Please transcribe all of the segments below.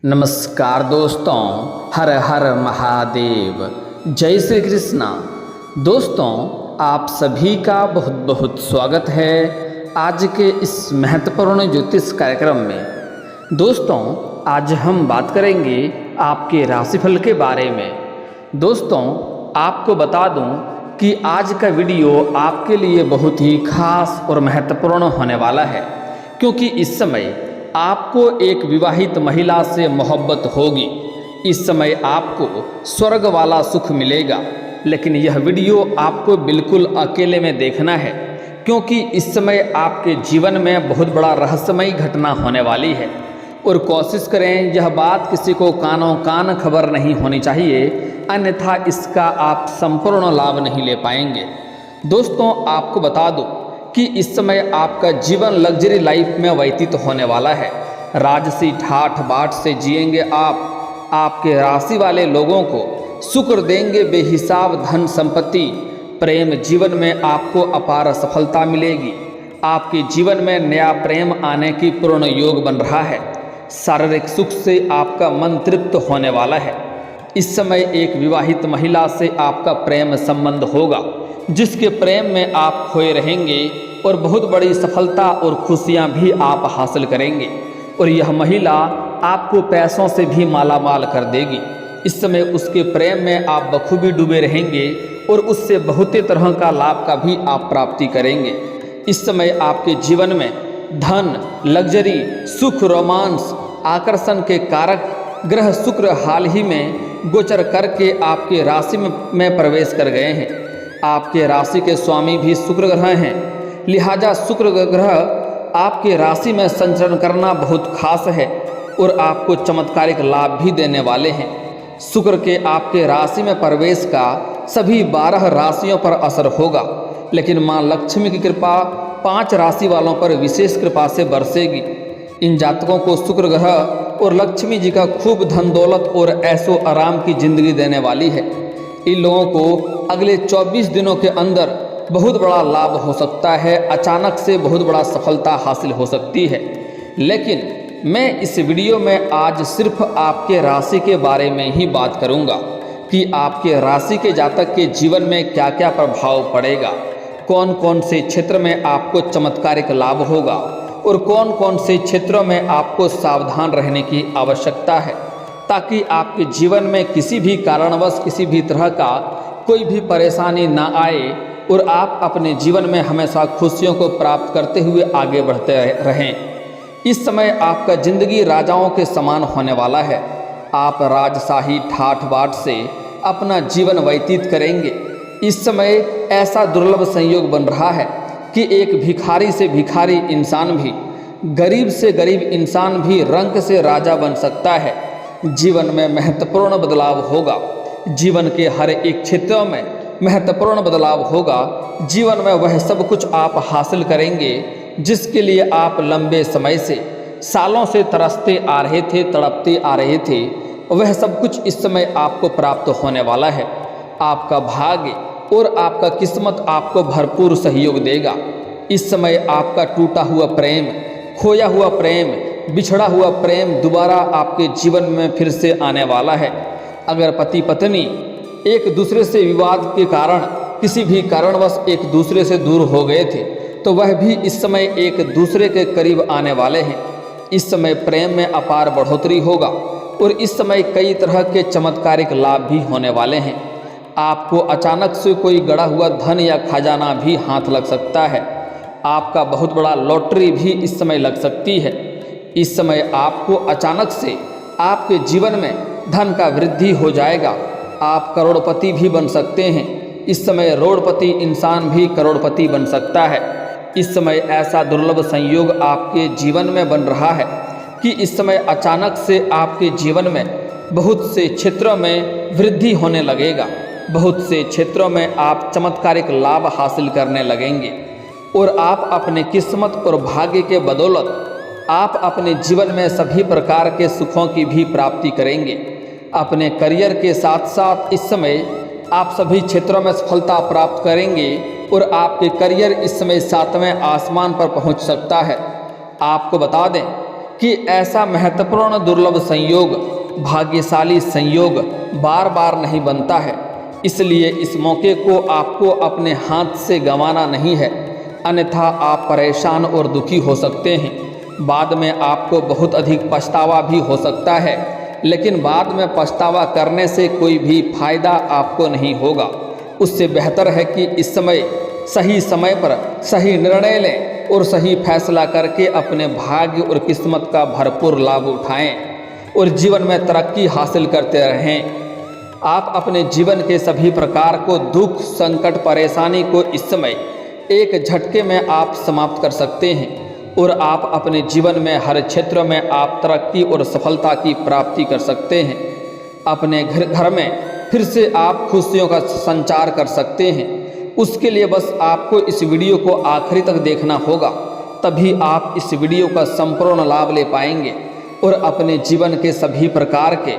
नमस्कार दोस्तों, हर हर महादेव, जय श्री कृष्णा। दोस्तों, आप सभी का बहुत बहुत स्वागत है आज के इस महत्वपूर्ण ज्योतिष कार्यक्रम में। दोस्तों, आज हम बात करेंगे आपके राशिफल के बारे में। दोस्तों, आपको बता दूं कि आज का वीडियो आपके लिए बहुत ही खास और महत्वपूर्ण होने वाला है, क्योंकि इस समय आपको एक विवाहित महिला से मोहब्बत होगी। इस समय आपको स्वर्ग वाला सुख मिलेगा, लेकिन यह वीडियो आपको बिल्कुल अकेले में देखना है, क्योंकि इस समय आपके जीवन में बहुत बड़ा रहस्यमयी घटना होने वाली है। और कोशिश करें यह बात किसी को कानों कान खबर नहीं होनी चाहिए, अन्यथा इसका आप संपूर्ण लाभ नहीं ले पाएंगे। दोस्तों, आपको बता दूं कि इस समय आपका जीवन लग्जरी लाइफ में व्यतीत होने वाला है। राजसी ठाठ बाट से जिएंगे आप। आपके राशि वाले लोगों को शुक्र देंगे बेहिसाब धन संपत्ति। प्रेम जीवन में आपको अपार सफलता मिलेगी। आपके जीवन में नया प्रेम आने की पूर्ण योग बन रहा है। शारीरिक सुख से आपका मन तृप्त होने वाला है। इस समय एक विवाहित महिला से आपका प्रेम संबंध होगा, जिसके प्रेम में आप खोए रहेंगे और बहुत बड़ी सफलता और खुशियां भी आप हासिल करेंगे। और यह महिला आपको पैसों से भी मालामाल कर देगी। इस समय उसके प्रेम में आप बखूबी डूबे रहेंगे और उससे बहुत तरह का लाभ का भी आप प्राप्ति करेंगे। इस समय आपके जीवन में धन, लग्जरी, सुख, रोमांस, आकर्षण के कारक ग्रह शुक्र हाल ही में गोचर करके आपके राशि में प्रवेश कर गए हैं। आपके राशि के स्वामी भी शुक्र ग्रह हैं, लिहाजा शुक्र ग्रह आपके राशि में संचरण करना बहुत खास है और आपको चमत्कारिक लाभ भी देने वाले हैं। शुक्र के आपके राशि में प्रवेश का सभी 12 राशियों पर असर होगा, लेकिन माँ लक्ष्मी की कृपा 5 राशि वालों पर विशेष कृपा से बरसेगी। इन जातकों को शुक्र ग्रह और लक्ष्मी जी का खूब धन दौलत और ऐशो आराम की जिंदगी देने वाली है। इन लोगों को अगले 24 दिनों के अंदर बहुत बड़ा लाभ हो सकता है। अचानक से बहुत बड़ा सफलता हासिल हो सकती है। लेकिन मैं इस वीडियो में आज सिर्फ आपके राशि के बारे में ही बात करूंगा कि आपके राशि के जातक के जीवन में क्या क्या प्रभाव पड़ेगा, कौन कौन से क्षेत्र में आपको चमत्कारिक लाभ होगा और कौन कौन से क्षेत्रों में आपको सावधान रहने की आवश्यकता है, ताकि आपके जीवन में किसी भी कारणवश किसी भी तरह का कोई भी परेशानी ना आए और आप अपने जीवन में हमेशा खुशियों को प्राप्त करते हुए आगे बढ़ते रहें। इस समय आपका जिंदगी राजाओं के समान होने वाला है। आप राजशाही ठाठ बाट से अपना जीवन व्यतीत करेंगे। इस समय ऐसा दुर्लभ संयोग बन रहा है कि एक भिखारी से भिखारी इंसान भी, गरीब से गरीब इंसान भी रंक से राजा बन सकता है। जीवन में महत्वपूर्ण बदलाव होगा। जीवन के हर एक क्षेत्रों में महत्वपूर्ण बदलाव होगा। जीवन में वह सब कुछ आप हासिल करेंगे जिसके लिए आप लंबे समय से, सालों से तरसते आ रहे थे, तड़पते आ रहे थे। वह सब कुछ इस समय आपको प्राप्त होने वाला है। आपका भाग्य और आपका किस्मत आपको भरपूर सहयोग देगा। इस समय आपका टूटा हुआ प्रेम, खोया हुआ प्रेम, बिछड़ा हुआ प्रेम दोबारा आपके जीवन में फिर से आने वाला है। अगर पति पत्नी एक दूसरे से विवाद के कारण किसी भी कारणवश एक दूसरे से दूर हो गए थे, तो वह भी इस समय एक दूसरे के करीब आने वाले हैं। इस समय प्रेम में अपार बढ़ोतरी होगा और इस समय कई तरह के चमत्कारिक लाभ भी होने वाले हैं। आपको अचानक से कोई गड़ा हुआ धन या खजाना भी हाथ लग सकता है। आपका बहुत बड़ा लॉटरी भी इस समय लग सकती है। इस समय आपको अचानक से आपके जीवन में धन का वृद्धि हो जाएगा। आप करोड़पति भी बन सकते हैं। इस समय रोड़पति इंसान भी करोड़पति बन सकता है। इस समय ऐसा दुर्लभ संयोग आपके जीवन में बन रहा है कि इस समय अचानक से आपके जीवन में बहुत से क्षेत्रों में वृद्धि होने लगेगा। बहुत से क्षेत्रों में आप चमत्कारिक लाभ हासिल करने लगेंगे और आप अपने किस्मत और भाग्य के बदौलत आप अपने जीवन में सभी प्रकार के सुखों की भी प्राप्ति करेंगे। अपने करियर के साथ साथ इस समय आप सभी क्षेत्रों में सफलता प्राप्त करेंगे और आपके करियर इस समय 7वें आसमान पर पहुंच सकता है। आपको बता दें कि ऐसा महत्वपूर्ण दुर्लभ संयोग, भाग्यशाली संयोग बार बार नहीं बनता है। इसलिए इस मौके को आपको अपने हाथ से गंवाना नहीं है, अन्यथा आप परेशान और दुखी हो सकते हैं। बाद में आपको बहुत अधिक पछतावा भी हो सकता है, लेकिन बाद में पछतावा करने से कोई भी फायदा आपको नहीं होगा। उससे बेहतर है कि इस सही समय पर सही निर्णय लें और सही फैसला करके अपने भाग्य और किस्मत का भरपूर लाभ उठाएं और जीवन में तरक्की हासिल करते रहें। आप अपने जीवन के सभी प्रकार को दुख, संकट, परेशानी को इस समय एक झटके में आप समाप्त कर सकते हैं और आप अपने जीवन में हर क्षेत्र में आप तरक्की और सफलता की प्राप्ति कर सकते हैं। अपने घर में फिर से आप खुशियों का संचार कर सकते हैं। उसके लिए बस आपको इस वीडियो को आखिरी तक देखना होगा, तभी आप इस वीडियो का संपूर्ण लाभ ले पाएंगे और अपने जीवन के सभी प्रकार के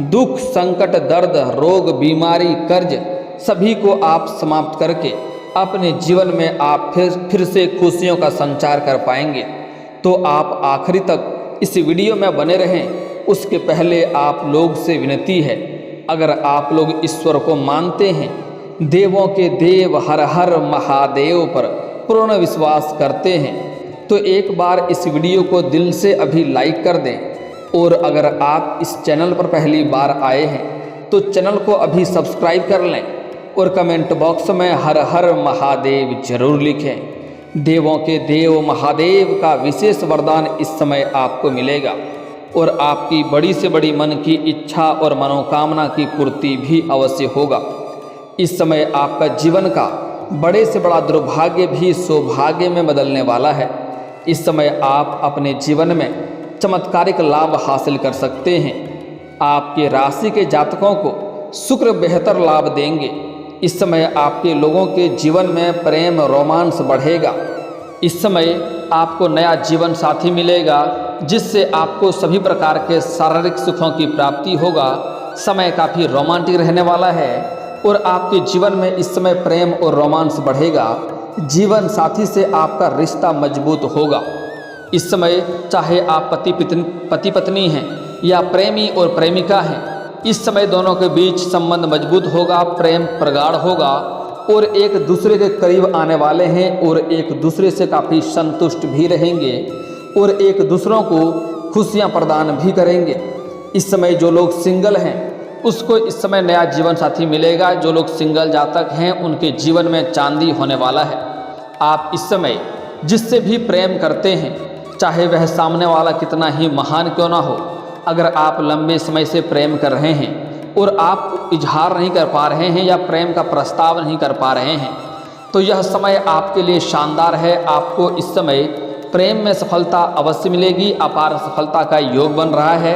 दुख, संकट, दर्द, रोग, बीमारी, कर्ज सभी को आप समाप्त करके अपने जीवन में आप फिर से खुशियों का संचार कर पाएंगे। तो आप आखिरी तक इस वीडियो में बने रहें। उसके पहले आप लोग से विनती है, अगर आप लोग ईश्वर को मानते हैं, देवों के देव हर हर महादेव पर पूर्ण विश्वास करते हैं, तो एक बार इस वीडियो को दिल से अभी लाइक कर दें। और अगर आप इस चैनल पर पहली बार आए हैं तो चैनल को अभी सब्सक्राइब कर लें और कमेंट बॉक्स में हर हर महादेव जरूर लिखें। देवों के देव महादेव का विशेष वरदान इस समय आपको मिलेगा और आपकी बड़ी से बड़ी मन की इच्छा और मनोकामना की पूर्ति भी अवश्य होगा। इस समय आपका जीवन का बड़े से बड़ा दुर्भाग्य भी सौभाग्य में बदलने वाला है। इस समय आप अपने जीवन में चमत्कारिक लाभ हासिल कर सकते हैं। आपके राशि के जातकों को शुक्र बेहतर लाभ देंगे। इस समय आपके लोगों के जीवन में प्रेम, रोमांस बढ़ेगा। इस समय आपको नया जीवन साथी मिलेगा, जिससे आपको सभी प्रकार के शारीरिक सुखों की प्राप्ति होगा। समय काफ़ी रोमांटिक रहने वाला है और आपके जीवन में इस समय प्रेम और रोमांस बढ़ेगा। जीवन साथी से आपका रिश्ता मजबूत होगा। इस समय चाहे आप पति पत्नी हैं या प्रेमी और प्रेमिका हैं, इस समय दोनों के बीच संबंध मजबूत होगा, प्रेम प्रगाढ़ होगा और एक दूसरे के करीब आने वाले हैं और एक दूसरे से काफ़ी संतुष्ट भी रहेंगे और एक दूसरों को खुशियां प्रदान भी करेंगे। इस समय जो लोग सिंगल हैं उसको इस समय नया जीवन साथी मिलेगा। जो लोग सिंगल जातक हैं उनके जीवन में चांदी होने वाला है। आप इस समय जिससे भी प्रेम करते हैं, चाहे वह सामने वाला कितना ही महान क्यों ना हो, अगर आप लंबे समय से प्रेम कर रहे हैं और आप इजहार नहीं कर पा रहे हैं या प्रेम का प्रस्ताव नहीं कर पा रहे हैं, तो यह समय आपके लिए शानदार है। आपको इस समय प्रेम में सफलता अवश्य मिलेगी। अपार सफलता का योग बन रहा है।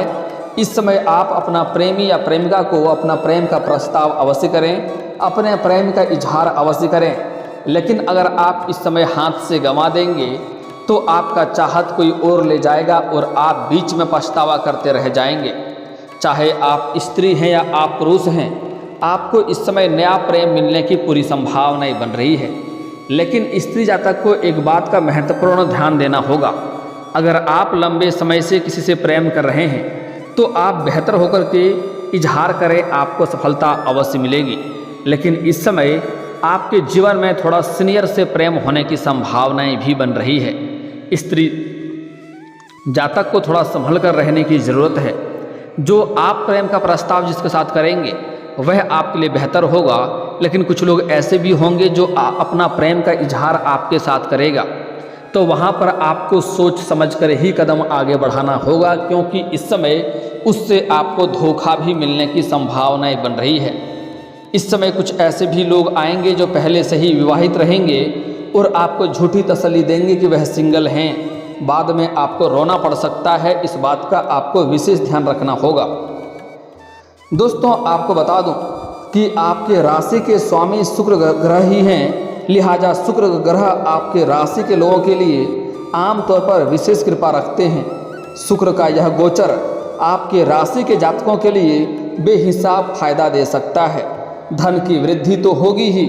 इस समय आप अपना प्रेमी या प्रेमिका को अपना प्रेम का प्रस्ताव अवश्य करें, अपने प्रेम का इजहार अवश्य करें। लेकिन अगर आप इस समय हाथ से गंवा देंगे तो आपका चाहत कोई और ले जाएगा और आप बीच में पछतावा करते रह जाएंगे। चाहे आप स्त्री हैं या आप पुरुष हैं, आपको इस समय नया प्रेम मिलने की पूरी संभावनाएं बन रही है। लेकिन स्त्री जातक को एक बात का महत्वपूर्ण ध्यान देना होगा। अगर आप लंबे समय से किसी से प्रेम कर रहे हैं तो आप बेहतर होकर के इजहार करें, आपको सफलता अवश्य मिलेगी। लेकिन इस समय आपके जीवन में थोड़ा सीनियर से प्रेम होने की संभावनाएं भी बन रही है। स्त्री जातक को थोड़ा संभल कर रहने की ज़रूरत है। जो आप प्रेम का प्रस्ताव जिसके साथ करेंगे वह आपके लिए बेहतर होगा, लेकिन कुछ लोग ऐसे भी होंगे जो अपना प्रेम का इजहार आपके साथ करेगा, तो वहाँ पर आपको सोच समझ कर ही कदम आगे बढ़ाना होगा, क्योंकि इस समय उससे आपको धोखा भी मिलने की संभावनाएं बन रही है। इस समय कुछ ऐसे भी लोग आएंगे जो पहले से ही विवाहित रहेंगे और आपको झूठी तसल्ली देंगे कि वह सिंगल हैं। बाद में आपको रोना पड़ सकता है। इस बात का आपको विशेष ध्यान रखना होगा। दोस्तों, आपको बता दूं कि आपके राशि के स्वामी शुक्र ग्रह ही हैं, लिहाजा शुक्र ग्रह आपके राशि के लोगों के लिए आमतौर पर विशेष कृपा रखते हैं। शुक्र का यह गोचर आपके राशि के जातकों के लिए बेहिसाब फायदा दे सकता है। धन की वृद्धि तो होगी ही,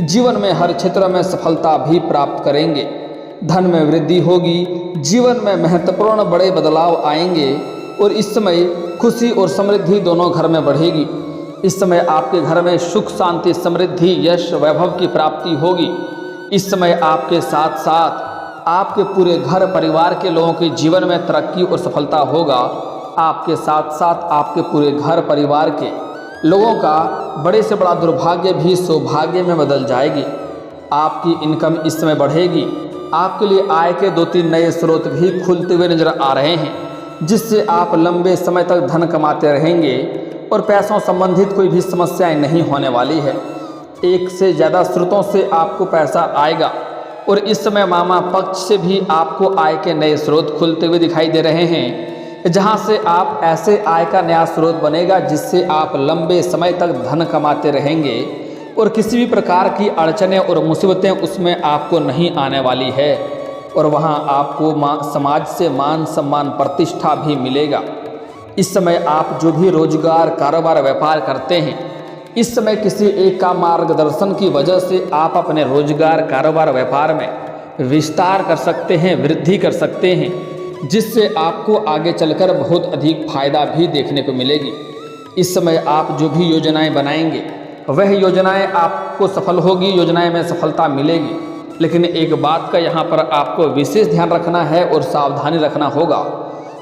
जीवन में हर क्षेत्र में सफलता भी प्राप्त करेंगे। धन में वृद्धि होगी, जीवन में महत्वपूर्ण बड़े बदलाव आएंगे और इस समय खुशी और समृद्धि दोनों घर में बढ़ेगी। इस समय आपके घर में सुख शांति समृद्धि यश वैभव की प्राप्ति होगी। इस समय आपके साथ साथ आपके पूरे घर परिवार के लोगों के जीवन में तरक्की और सफलता होगा। आपके साथ साथ आपके पूरे घर परिवार के लोगों का बड़े से बड़ा दुर्भाग्य भी सौभाग्य में बदल जाएगी। आपकी इनकम इस समय बढ़ेगी। आपके लिए आय के 2-3 नए स्रोत भी खुलते हुए नजर आ रहे हैं, जिससे आप लंबे समय तक धन कमाते रहेंगे और पैसों संबंधित कोई भी समस्याएं नहीं होने वाली है। एक से ज़्यादा स्रोतों से आपको पैसा आएगा और इस समय मामा पक्ष से भी आपको आय के नए स्रोत खुलते हुए दिखाई दे रहे हैं, जहां से आप ऐसे आय का नया स्रोत बनेगा जिससे आप लंबे समय तक धन कमाते रहेंगे और किसी भी प्रकार की अड़चनें और मुसीबतें उसमें आपको नहीं आने वाली है। और वहां आपको समाज से मान सम्मान प्रतिष्ठा भी मिलेगा। इस समय आप जो भी रोजगार कारोबार व्यापार करते हैं, इस समय किसी एक का मार्गदर्शन की वजह से आप अपने रोजगार कारोबार व्यापार में विस्तार कर सकते हैं, वृद्धि कर सकते हैं, जिससे आपको आगे चलकर बहुत अधिक फायदा भी देखने को मिलेगी। इस समय आप जो भी योजनाएं बनाएंगे वह योजनाएं आपको सफल होगी, योजनाएं में सफलता मिलेगी। लेकिन एक बात का यहाँ पर आपको विशेष ध्यान रखना है और सावधानी रखना होगा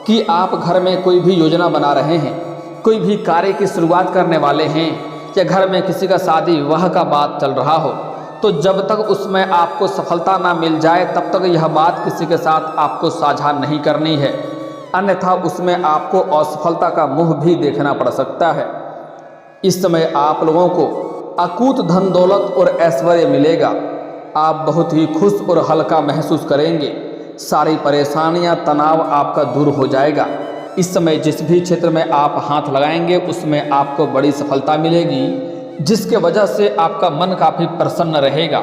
कि आप घर में कोई भी योजना बना रहे हैं, कोई भी कार्य की शुरुआत करने वाले हैं या घर में किसी का शादी विवाह का बात चल रहा हो, तो जब तक उसमें आपको सफलता ना मिल जाए तब तक यह बात किसी के साथ आपको साझा नहीं करनी है, अन्यथा उसमें आपको असफलता का मुंह भी देखना पड़ सकता है। इस समय आप लोगों को अकूत धन दौलत और ऐश्वर्य मिलेगा। आप बहुत ही खुश और हल्का महसूस करेंगे। सारी परेशानियां तनाव आपका दूर हो जाएगा। इस समय जिस भी क्षेत्र में आप हाथ लगाएंगे उसमें आपको बड़ी सफलता मिलेगी, जिसके वजह से आपका मन काफ़ी प्रसन्न रहेगा।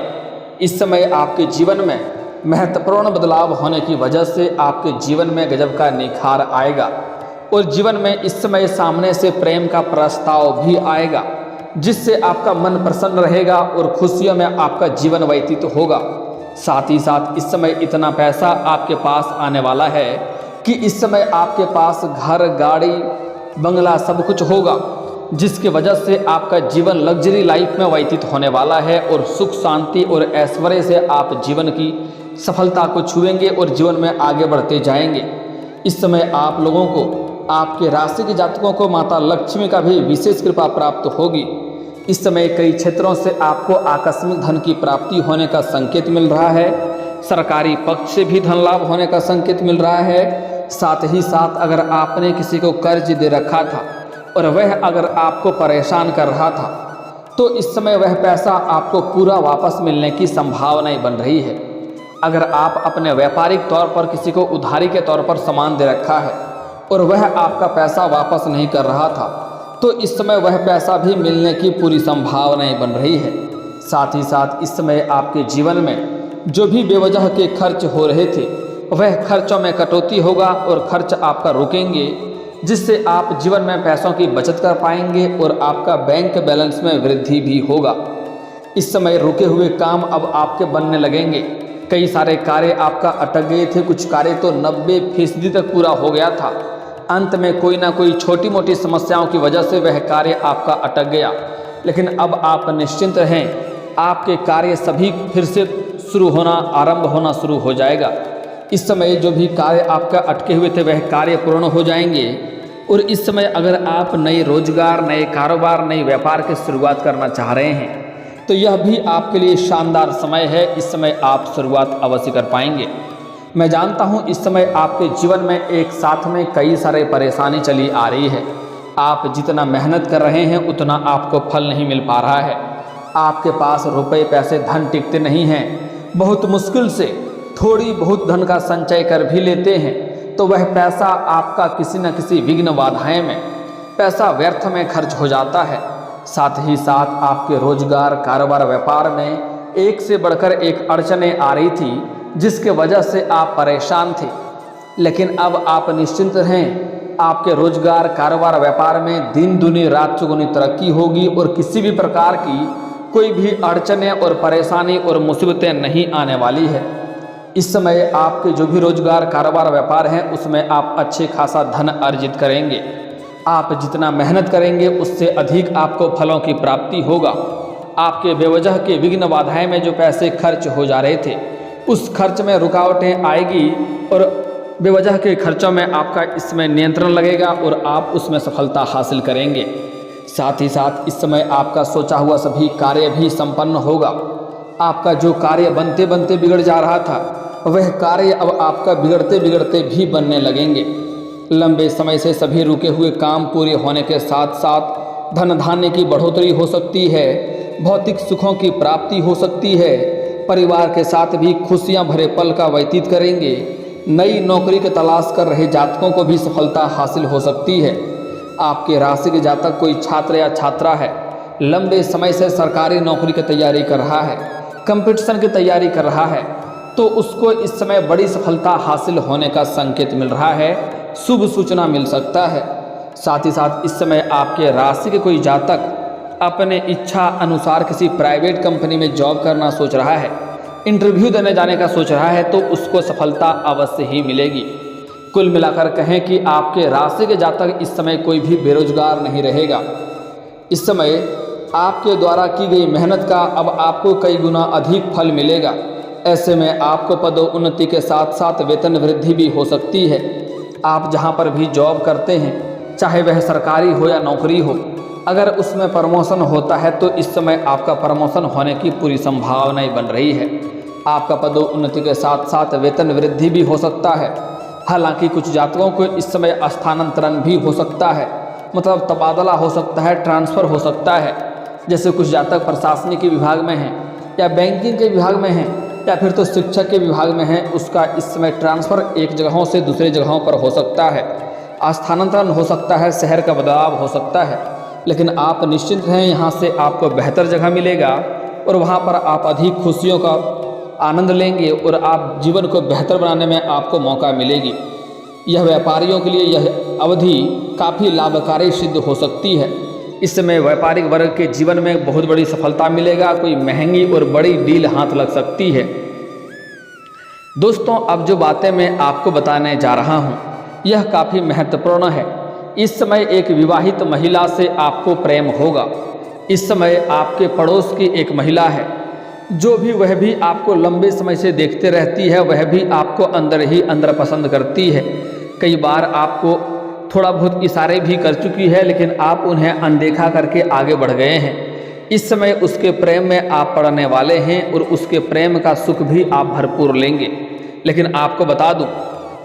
इस समय आपके जीवन में महत्वपूर्ण बदलाव होने की वजह से आपके जीवन में गजब का निखार आएगा और जीवन में इस समय सामने से प्रेम का प्रस्ताव भी आएगा, जिससे आपका मन प्रसन्न रहेगा और खुशियों में आपका जीवन व्यतीत होगा। साथ ही साथ इस समय इतना पैसा आपके पास आने वाला है कि इस समय आपके पास घर गाड़ी बंगला सब कुछ होगा, जिसकी वजह से आपका जीवन लग्जरी लाइफ में व्यतीत होने वाला है और सुख शांति और ऐश्वर्य से आप जीवन की सफलता को छुएंगे और जीवन में आगे बढ़ते जाएंगे। इस समय आप लोगों को आपके राशि के जातकों को माता लक्ष्मी का भी विशेष कृपा प्राप्त होगी। इस समय कई क्षेत्रों से आपको आकस्मिक धन की प्राप्ति होने का संकेत मिल रहा है। सरकारी पक्ष से भी धन लाभ होने का संकेत मिल रहा है। साथ ही साथ अगर आपने किसी को कर्ज दे रखा था और वह अगर आपको परेशान कर रहा था, तो इस समय वह पैसा आपको पूरा वापस मिलने की संभावनाएं बन रही है। अगर आप अपने व्यापारिक तौर पर किसी को उधारी के तौर पर सामान दे रखा है और वह आपका पैसा वापस नहीं कर रहा था, तो इस समय वह पैसा भी मिलने की पूरी संभावनाएं बन रही है। साथ ही साथ इस समय आपके जीवन में जो भी बेवजह के खर्च हो रहे थे वह खर्चों में कटौती होगा और खर्च आपका रुकेंगे, जिससे आप जीवन में पैसों की बचत कर पाएंगे और आपका बैंक बैलेंस में वृद्धि भी होगा। इस समय रुके हुए काम अब आपके बनने लगेंगे। कई सारे कार्य आपका अटक गए थे, कुछ कार्य तो 90% तक पूरा हो गया था। अंत में कोई ना कोई छोटी मोटी समस्याओं की वजह से वह कार्य आपका अटक गया, लेकिन अब आप निश्चिंत रहें, आपके कार्य सभी फिर से आरंभ होना शुरू हो जाएगा। इस समय जो भी कार्य आपका अटके हुए थे वह कार्य पूर्ण हो जाएंगे। और इस समय अगर आप नए रोजगार, नए कारोबार, नए व्यापार की शुरुआत करना चाह रहे हैं तो यह भी आपके लिए शानदार समय है। इस समय आप शुरुआत अवश्य कर पाएंगे। मैं जानता हूं इस समय आपके जीवन में एक साथ में कई सारे परेशानी चली आ रही है। आप जितना मेहनत कर रहे हैं उतना आपको फल नहीं मिल पा रहा है। आपके पास रुपए पैसे धन टिकते नहीं हैं। बहुत मुश्किल से थोड़ी बहुत धन का संचय कर भी लेते हैं तो वह पैसा आपका किसी न किसी विघ्न बाधाएं में पैसा व्यर्थ में खर्च हो जाता है। साथ ही साथ आपके रोजगार कारोबार व्यापार में एक से बढ़कर एक अड़चनें आ रही थी, जिसके वजह से आप परेशान थे। लेकिन अब आप निश्चिंत रहें, आपके रोजगार कारोबार व्यापार में दिन दुनी रात चौगुनी तरक्की होगी और किसी भी प्रकार की कोई भी अड़चनें और परेशानी और मुसीबतें नहीं आने वाली है। इस समय आपके जो भी रोजगार, कारोबार, व्यापार हैं उसमें आप अच्छे खासा धन अर्जित करेंगे। आप जितना मेहनत करेंगे उससे अधिक आपको फलों की प्राप्ति होगा। आपके बेवजह के विघ्न बाधाएं में जो पैसे खर्च हो जा रहे थे उस खर्च में रुकावटें आएगी और बेवजह के खर्चों में आपका इसमें नियंत्रण लगेगा और आप उसमें सफलता हासिल करेंगे। साथ ही साथ इस समय आपका सोचा हुआ सभी कार्य भी संपन्न होगा। आपका जो कार्य बनते बनते बिगड़ जा रहा था वह कार्य अब आपका बिगड़ते बिगड़ते भी बनने लगेंगे। लंबे समय से सभी रुके हुए काम पूरे होने के साथ साथ धन धान्य की बढ़ोतरी हो सकती है, भौतिक सुखों की प्राप्ति हो सकती है, परिवार के साथ भी खुशियां भरे पल का व्यतीत करेंगे। नई नौकरी की तलाश कर रहे जातकों को भी सफलता हासिल हो सकती है। आपके राशि के जातक कोई छात्र या छात्रा है, लंबे समय से सरकारी नौकरी की तैयारी कर रहा है, कंपटीशन की तैयारी कर रहा है, तो उसको इस समय बड़ी सफलता हासिल होने का संकेत मिल रहा है, शुभ सूचना मिल सकता है। साथ ही साथ इस समय आपके राशि के कोई जातक अपने इच्छा अनुसार किसी प्राइवेट कंपनी में जॉब करना सोच रहा है, इंटरव्यू देने जाने का सोच रहा है, तो उसको सफलता अवश्य ही मिलेगी। कुल मिलाकर कहें कि आपके राशि के जातक इस समय कोई भी बेरोजगार नहीं रहेगा। इस समय आपके द्वारा की गई मेहनत का अब आपको कई गुना अधिक फल मिलेगा। ऐसे में आपको पदोन्नति के साथ साथ वेतन वृद्धि भी हो सकती है। आप जहां पर भी जॉब करते हैं, चाहे वह सरकारी हो या नौकरी हो, अगर उसमें प्रमोशन होता है तो इस समय आपका प्रमोशन होने की पूरी संभावनाएं बन रही है। आपका पदोन्नति के साथ साथ वेतन वृद्धि भी हो सकता है। हालांकि कुछ जातकों को इस समय स्थानांतरण भी हो सकता है, मतलब तबादला हो सकता है, ट्रांसफ़र हो सकता है। जैसे कुछ जातक प्रशासनिक के विभाग में हैं या बैंकिंग के विभाग में हैं या फिर तो शिक्षक के विभाग में हैं, उसका इस समय ट्रांसफ़र एक जगहों से दूसरे जगहों पर हो सकता है, स्थानांतरण हो सकता है, शहर का बदलाव हो सकता है। लेकिन आप निश्चिंत हैं, यहाँ से आपको बेहतर जगह मिलेगा और वहाँ पर आप अधिक खुशियों का आनंद लेंगे और आप जीवन को बेहतर बनाने में आपको मौका मिलेगी। यह व्यापारियों के लिए यह अवधि काफ़ी लाभकारी सिद्ध हो सकती है। इस समय व्यापारिक वर्ग के जीवन में बहुत बड़ी सफलता मिलेगा, कोई महंगी और बड़ी डील हाथ लग सकती है। दोस्तों, अब जो बातें मैं आपको बताने जा रहा हूँ यह काफ़ी महत्वपूर्ण है। इस समय एक विवाहित महिला से आपको प्रेम होगा। इस समय आपके पड़ोस की एक महिला है जो भी वह भी आपको लंबे समय से देखते रहती है, वह भी आपको अंदर ही अंदर पसंद करती है। कई बार आपको थोड़ा बहुत इशारे भी कर चुकी है, लेकिन आप उन्हें अनदेखा करके आगे बढ़ गए हैं। इस समय उसके प्रेम में आप पड़ने वाले हैं और उसके प्रेम का सुख भी आप भरपूर लेंगे। लेकिन आपको बता दूं,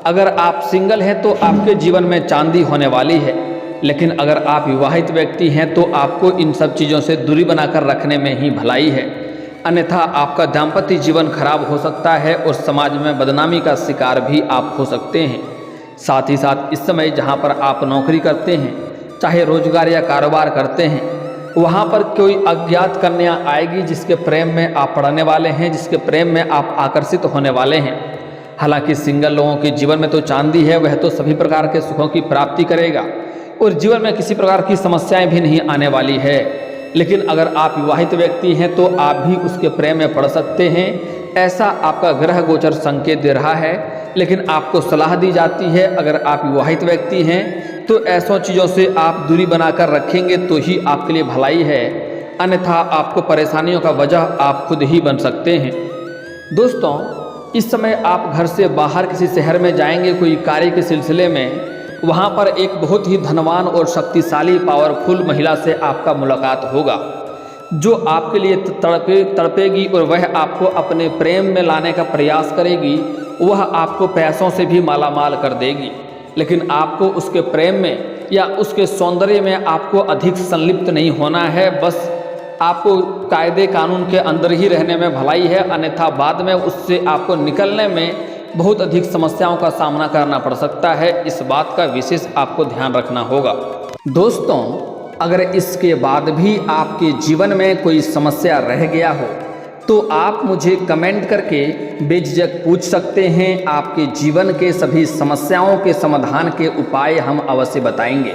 अगर आप सिंगल हैं तो आपके जीवन में चांदी होने वाली है, लेकिन अगर आप विवाहित व्यक्ति हैं तो आपको इन सब चीज़ों से दूरी बनाकर रखने में ही भलाई है। अन्यथा आपका दाम्पत्य जीवन खराब हो सकता है और समाज में बदनामी का शिकार भी आप हो सकते हैं। साथ ही साथ इस समय जहां पर आप नौकरी करते हैं, चाहे रोजगार या कारोबार करते हैं, वहां पर कोई अज्ञात कन्या आएगी जिसके प्रेम में आप पड़ने वाले हैं, जिसके प्रेम में आप आकर्षित होने वाले हैं। हालांकि सिंगल लोगों के जीवन में तो चांदी है, वह तो सभी प्रकार के सुखों की प्राप्ति करेगा और जीवन में किसी प्रकार की समस्याएं भी नहीं आने वाली है। लेकिन अगर आप विवाहित व्यक्ति हैं तो आप भी उसके प्रेम में पड़ सकते हैं, ऐसा आपका ग्रह गोचर संकेत दे रहा है। लेकिन आपको सलाह दी जाती है, अगर आप विवाहित व्यक्ति हैं तो ऐसों चीज़ों से आप दूरी बनाकर रखेंगे तो ही आपके लिए भलाई है, अन्यथा आपको परेशानियों का वजह आप खुद ही बन सकते हैं। दोस्तों, इस समय आप घर से बाहर किसी शहर में जाएंगे कोई कार्य के सिलसिले में, वहाँ पर एक बहुत ही धनवान और शक्तिशाली पावरफुल महिला से आपका मुलाकात होगा जो आपके लिए तड़पेगी और वह आपको अपने प्रेम में लाने का प्रयास करेगी। वह आपको पैसों से भी मालामाल कर देगी, लेकिन आपको उसके प्रेम में या उसके सौंदर्य में आपको अधिक संलिप्त नहीं होना है। बस आपको कायदे कानून के अंदर ही रहने में भलाई है, अन्यथा बाद में उससे आपको निकलने में बहुत अधिक समस्याओं का सामना करना पड़ सकता है। इस बात का विशेष आपको ध्यान रखना होगा। दोस्तों, अगर इसके बाद भी आपके जीवन में कोई समस्या रह गया हो तो आप मुझे कमेंट करके बेझिझक पूछ सकते हैं। आपके जीवन के सभी समस्याओं के समाधान के उपाय हम अवश्य बताएंगे।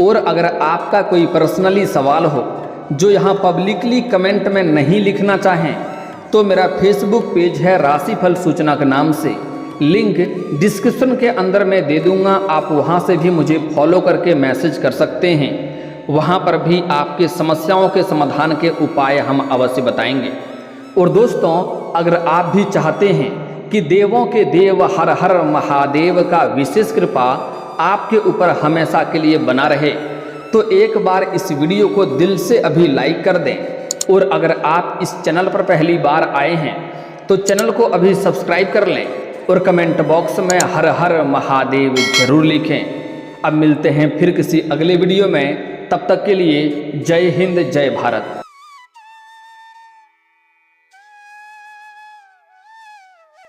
और अगर आपका कोई पर्सनली सवाल हो जो यहाँ पब्लिकली कमेंट में नहीं लिखना चाहें तो मेरा फेसबुक पेज है राशिफल सूचना के नाम से, लिंक डिस्क्रिप्शन के अंदर मैं दे दूंगा। आप वहां से भी मुझे फॉलो करके मैसेज कर सकते हैं। वहां पर भी आपके समस्याओं के समाधान के उपाय हम अवश्य बताएंगे। और दोस्तों, अगर आप भी चाहते हैं कि देवों के देव हर हर महादेव का विशेष कृपा आपके ऊपर हमेशा के लिए बना रहे, तो एक बार इस वीडियो को दिल से अभी लाइक कर दें। और अगर आप इस चैनल पर पहली बार आए हैं तो चैनल को अभी सब्सक्राइब कर लें और कमेंट बॉक्स में हर हर महादेव जरूर लिखें। अब मिलते हैं फिर किसी अगले वीडियो में, तब तक के लिए जय हिंद जय भारत।